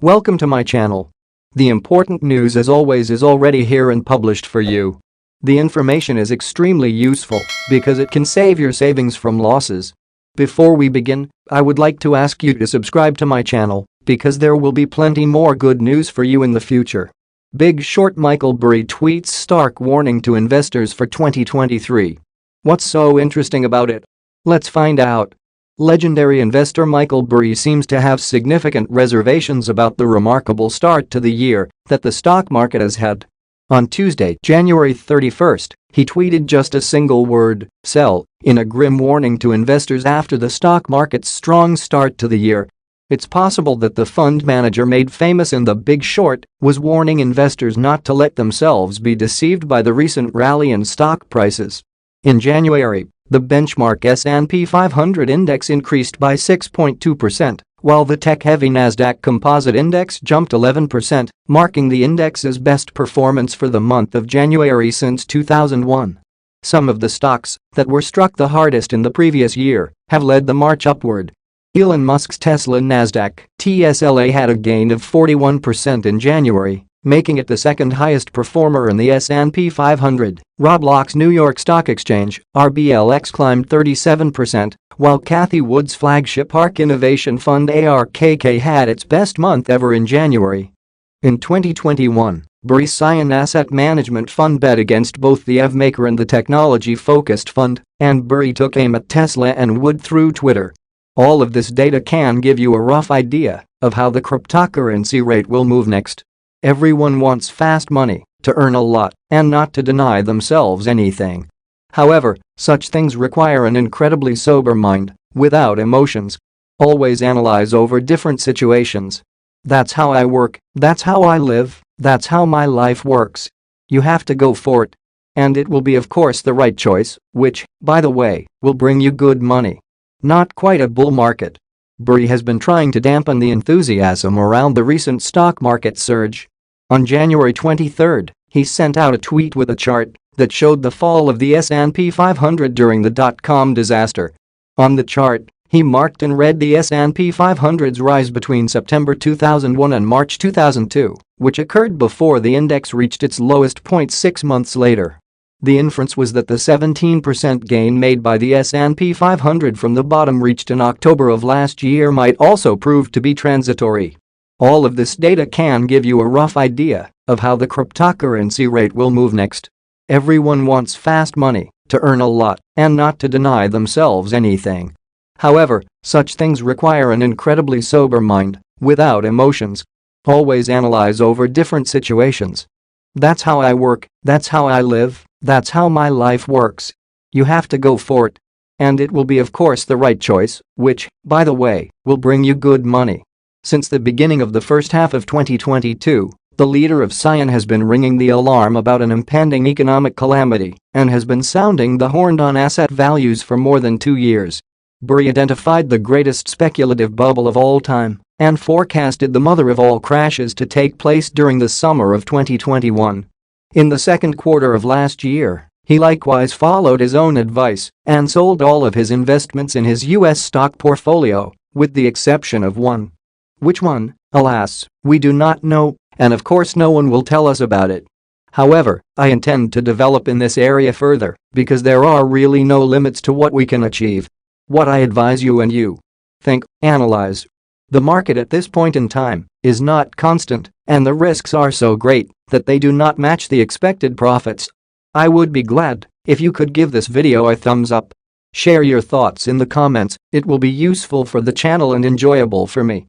Welcome to my channel. The important news as always is already here and published for you. The information is extremely useful because it can save your savings from losses. Before we begin, I would like to ask you to subscribe to my channel because there will be plenty more good news for you in the future. Big Short Michael Burry tweets stark warning to investors for 2023. What's so interesting about it? Let's find out. Legendary investor Michael Burry seems to have significant reservations about the remarkable start to the year that the stock market has had. On Tuesday, January 31st, he tweeted just a single word, "sell," in a grim warning to investors after the stock market's strong start to the year. It's possible that the fund manager made famous in The Big Short was warning investors not to let themselves be deceived by the recent rally in stock prices. In January, the benchmark S&P 500 index increased by 6.2%, while the tech-heavy Nasdaq Composite Index jumped 11%, marking the index's best performance for the month of January since 2001. Some of the stocks that were struck the hardest in the previous year have led the march upward. Elon Musk's Tesla Nasdaq TSLA had a gain of 41% in January, making it the second highest performer in the S&P 500. Roblox's New York Stock Exchange RBLX climbed 37%, while Cathie Wood's flagship ARK Innovation Fund ARKK had its best month ever in January. In 2021, Burry's Scion Asset Management Fund bet against both the EV maker and the technology-focused fund, and Burry took aim at Tesla and Wood through Twitter. All of this data can give you a rough idea of how the cryptocurrency rate will move next. Everyone wants fast money, to earn a lot, and not to deny themselves anything. However, such things require an incredibly sober mind, without emotions. Always analyze over different situations. That's how I work, that's how I live, that's how my life works. You have to go for it. And it will be of course the right choice, which, by the way, will bring you good money. Not quite a bull market. Burry has been trying to dampen the enthusiasm around the recent stock market surge. On January 23rd, he sent out a tweet with a chart that showed the fall of the S&P 500 during the dot-com disaster. On the chart, he marked in red the S&P 500's rise between September 2001 and March 2002, which occurred before the index reached its lowest point 6 months later. The inference was that the 17% gain made by the S&P 500 from the bottom reached in October of last year might also prove to be transitory. All of this data can give you a rough idea of how the cryptocurrency rate will move next. Everyone wants fast money, to earn a lot, and not to deny themselves anything. However, such things require an incredibly sober mind, without emotions. Always analyze over different situations. That's how I work, that's how I live, that's how my life works. You have to go for it. And it will be of course the right choice, which, by the way, will bring you good money. Since the beginning of the first half of 2022, the leader of Scion has been ringing the alarm about an impending economic calamity and has been sounding the horn on asset values for more than 2 years. Burry identified the greatest speculative bubble of all time and forecasted the mother of all crashes to take place during the summer of 2021. In the second quarter of last year, he likewise followed his own advice and sold all of his investments in his US stock portfolio, with the exception of one. Which one? Alas, we do not know, and of course no one will tell us about it. However, I intend to develop in this area further because there are really no limits to what we can achieve. What I advise you and you. Think, analyze. The market at this point in time is not constant, and the risks are so great that they do not match the expected profits. I would be glad if you could give this video a thumbs up. Share your thoughts in the comments, it will be useful for the channel and enjoyable for me.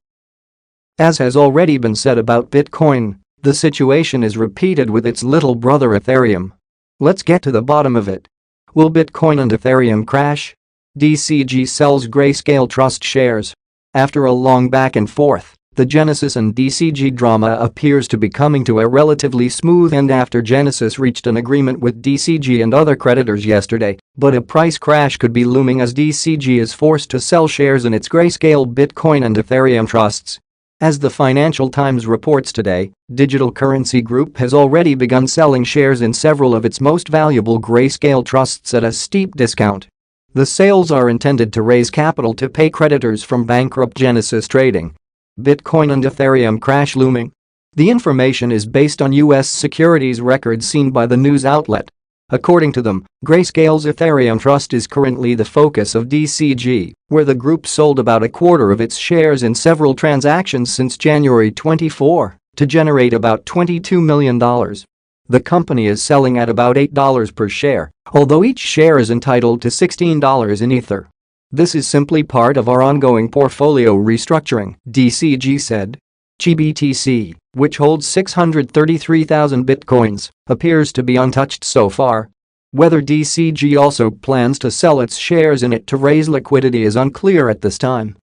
As has already been said about Bitcoin, the situation is repeated with its little brother Ethereum. Let's get to the bottom of it. Will Bitcoin and Ethereum crash? DCG sells Grayscale Trust shares. After a long back and forth, the Genesis and DCG drama appears to be coming to a relatively smooth end after Genesis reached an agreement with DCG and other creditors yesterday, but a price crash could be looming as DCG is forced to sell shares in its Grayscale Bitcoin and Ethereum trusts. As the Financial Times reports today, Digital Currency Group has already begun selling shares in several of its most valuable Grayscale trusts at a steep discount. The sales are intended to raise capital to pay creditors from bankrupt Genesis Trading. Bitcoin and Ethereum crash looming. The information is based on U.S. securities records seen by the news outlet. According to them, Grayscale's Ethereum Trust is currently the focus of DCG, where the group sold about a quarter of its shares in several transactions since January 24 to generate about $22 million. The company is selling at about $8 per share, although each share is entitled to $16 in Ether. This is simply part of our ongoing portfolio restructuring, DCG said. GBTC, which holds 633,000 bitcoins, appears to be untouched so far. Whether DCG also plans to sell its shares in it to raise liquidity is unclear at this time.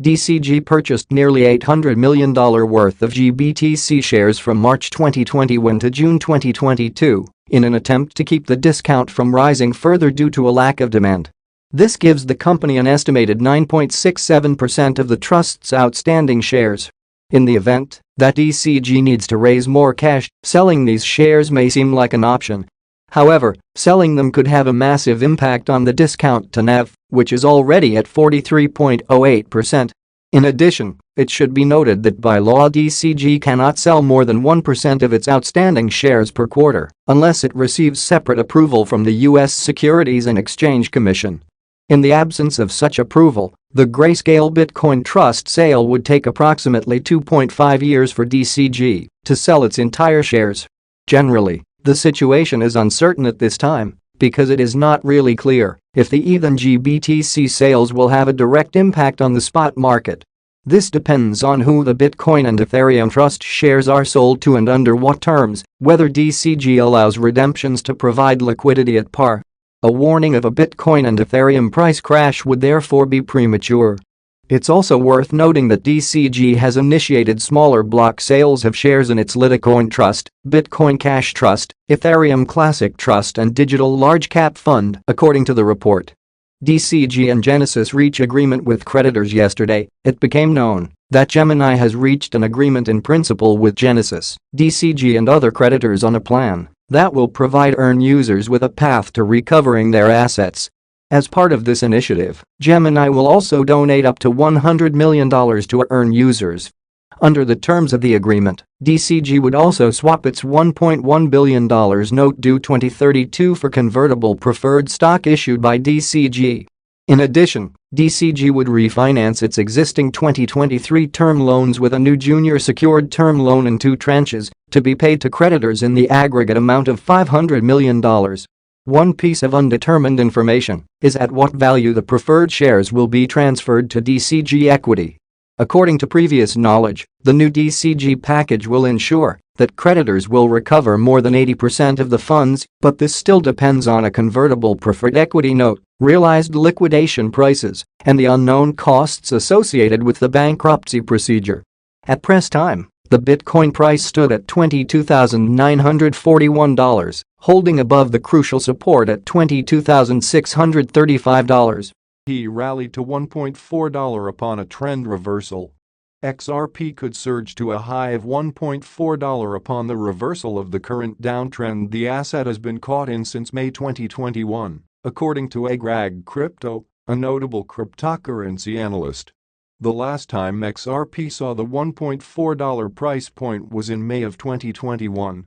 DCG purchased nearly $800 million worth of GBTC shares from March 2021 to June 2022 in an attempt to keep the discount from rising further due to a lack of demand. This gives the company an estimated 9.67% of the trust's outstanding shares. In the event that DCG needs to raise more cash, selling these shares may seem like an option. However, selling them could have a massive impact on the discount to NAV, which is already at 43.08%. In addition, it should be noted that by law DCG cannot sell more than 1% of its outstanding shares per quarter unless it receives separate approval from the U.S. Securities and Exchange Commission. In the absence of such approval, the Grayscale Bitcoin Trust sale would take approximately 2.5 years for DCG to sell its entire shares. Generally, the situation is uncertain at this time because it is not really clear if the ETH and GBTC sales will have a direct impact on the spot market. This depends on who the Bitcoin and Ethereum Trust shares are sold to and under what terms, whether DCG allows redemptions to provide liquidity at par. A warning of a Bitcoin and Ethereum price crash would therefore be premature. It's also worth noting that DCG has initiated smaller block sales of shares in its Litecoin Trust, Bitcoin Cash Trust, Ethereum Classic Trust and Digital Large Cap Fund, according to the report. DCG and Genesis reach agreement with creditors yesterday. It became known that Gemini has reached an agreement in principle with Genesis, DCG and other creditors on a plan that will provide EARN users with a path to recovering their assets. As part of this initiative, Gemini will also donate up to $100 million to EARN users. Under the terms of the agreement, DCG would also swap its $1.1 billion note due 2032 for convertible preferred stock issued by DCG. In addition, DCG would refinance its existing 2023 term loans with a new junior secured term loan in 2 tranches to be paid to creditors in the aggregate amount of $500 million. One piece of undetermined information is at what value the preferred shares will be transferred to DCG equity. According to previous knowledge, the new DCG package will ensure that creditors will recover more than 80% of the funds, but this still depends on a convertible preferred equity note, realized liquidation prices, and the unknown costs associated with the bankruptcy procedure. At press time, the Bitcoin price stood at $22,941, holding above the crucial support at $22,635. He rallied to $1.4 upon a trend reversal. XRP could surge to a high of $1.4 upon the reversal of the current downtrend the asset has been caught in since May 2021, according to Agrag Crypto, a notable cryptocurrency analyst. The last time XRP saw the $1.4 price point was in May of 2021.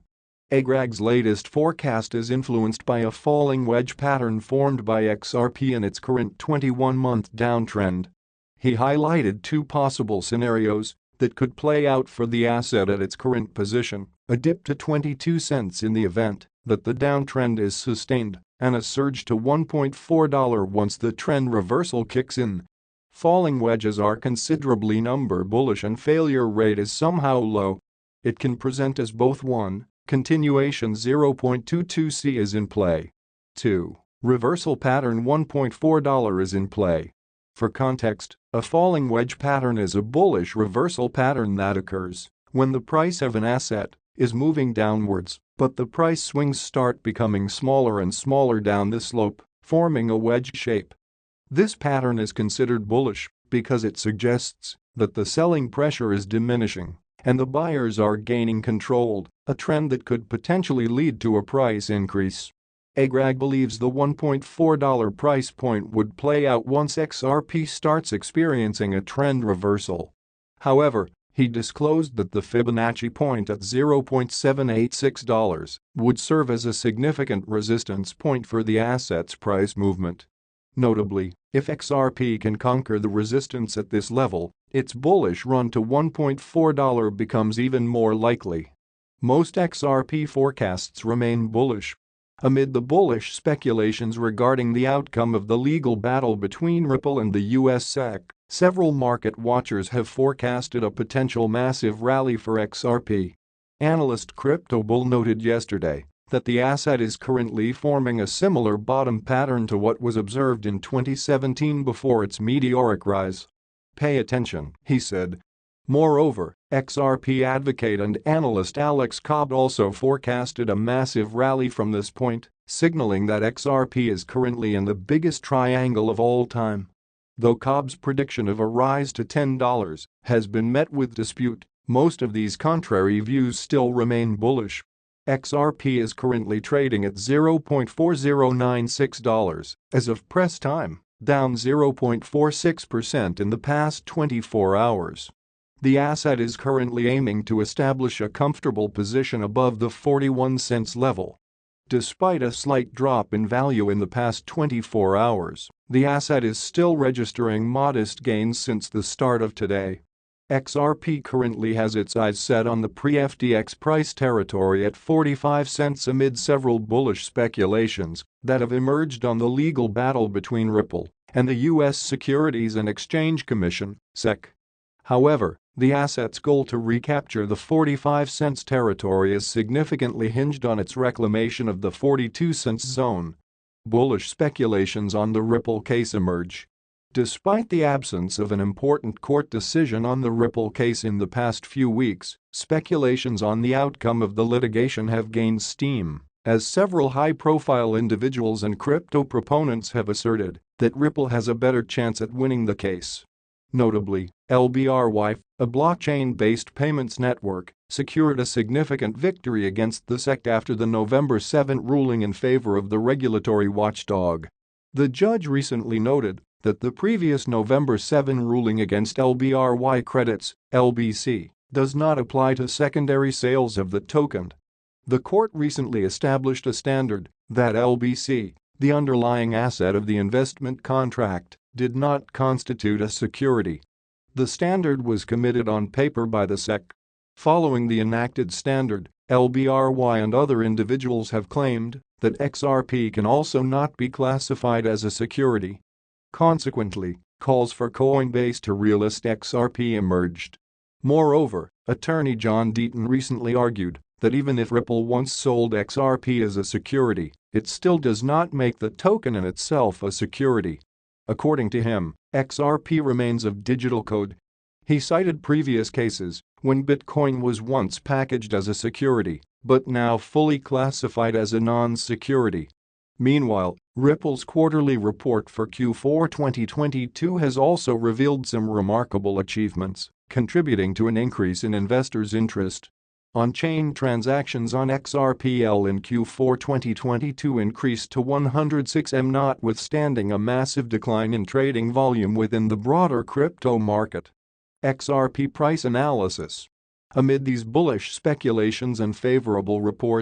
Agrag's latest forecast is influenced by a falling wedge pattern formed by XRP in its current 21-month downtrend. He highlighted 2 possible scenarios that could play out for the asset at its current position: a dip to 22 cents in the event that the downtrend is sustained, and a surge to $1.4 once the trend reversal kicks in. Falling wedges are considerably number bullish and failure rate is somehow low. It can present as both 1. Continuation 0.22C is in play. 2. Reversal pattern $1.4 is in play. For context, a falling wedge pattern is a bullish reversal pattern that occurs when the price of an asset is moving downwards, but the price swings start becoming smaller and smaller down the slope, forming a wedge shape. This pattern is considered bullish because it suggests that the selling pressure is diminishing and the buyers are gaining control, a trend that could potentially lead to a price increase. Agrag believes the $1.4 price point would play out once XRP starts experiencing a trend reversal. However, he disclosed that the Fibonacci point at $0.786 would serve as a significant resistance point for the asset's price movement. Notably, if XRP can conquer the resistance at this level, its bullish run to $1.4 becomes even more likely. Most XRP forecasts remain bullish. Amid the bullish speculations regarding the outcome of the legal battle between Ripple and the US SEC, several market watchers have forecasted a potential massive rally for XRP. Analyst CryptoBull noted yesterday that the asset is currently forming a similar bottom pattern to what was observed in 2017 before its meteoric rise. "Pay attention," he said. Moreover, XRP advocate and analyst Alex Cobb also forecasted a massive rally from this point, signaling that XRP is currently in the biggest triangle of all time. Though Cobb's prediction of a rise to $10 has been met with dispute, most of these contrary views still remain bullish. XRP is currently trading at $0.4096 as of press time, down 0.46% in the past 24 hours. The asset is currently aiming to establish a comfortable position above the 41 cents level. Despite a slight drop in value in the past 24 hours, the asset is still registering modest gains since the start of today. XRP currently has its eyes set on the pre-FTX price territory at 45 cents amid several bullish speculations that have emerged on the legal battle between Ripple and the U.S. Securities and Exchange Commission (SEC). However, the asset's goal to recapture the 45 cents territory is significantly hinged on its reclamation of the 42 cents zone. Bullish speculations on the Ripple case emerge. Despite the absence of an important court decision on the Ripple case in the past few weeks, speculations on the outcome of the litigation have gained steam, as several high-profile individuals and crypto proponents have asserted that Ripple has a better chance at winning the case. Notably, LBRY, a blockchain-based payments network, secured a significant victory against the SEC after the November 7 ruling in favor of the regulatory watchdog. The judge recently noted that the previous November 7 ruling against LBRY credits, LBC, does not apply to secondary sales of the token. The court recently established a standard that LBC, the underlying asset of the investment contract, did not constitute a security. The standard was committed on paper by the SEC. Following the enacted standard, LBRY and other individuals have claimed that XRP can also not be classified as a security. Consequently, calls for Coinbase to relist XRP emerged. Moreover, attorney John Deaton recently argued that even if Ripple once sold XRP as a security, it still does not make the token in itself a security. According to him, XRP remains of digital code. He cited previous cases when Bitcoin was once packaged as a security, but now fully classified as a non-security. Meanwhile, Ripple's quarterly report for Q4 2022 has also revealed some remarkable achievements, contributing to an increase in investors' interest. On-chain transactions on XRPL in Q4 2022 increased to 106 M, notwithstanding a massive decline in trading volume within the broader crypto market. XRP price analysis. Amid these bullish speculations and favorable reports,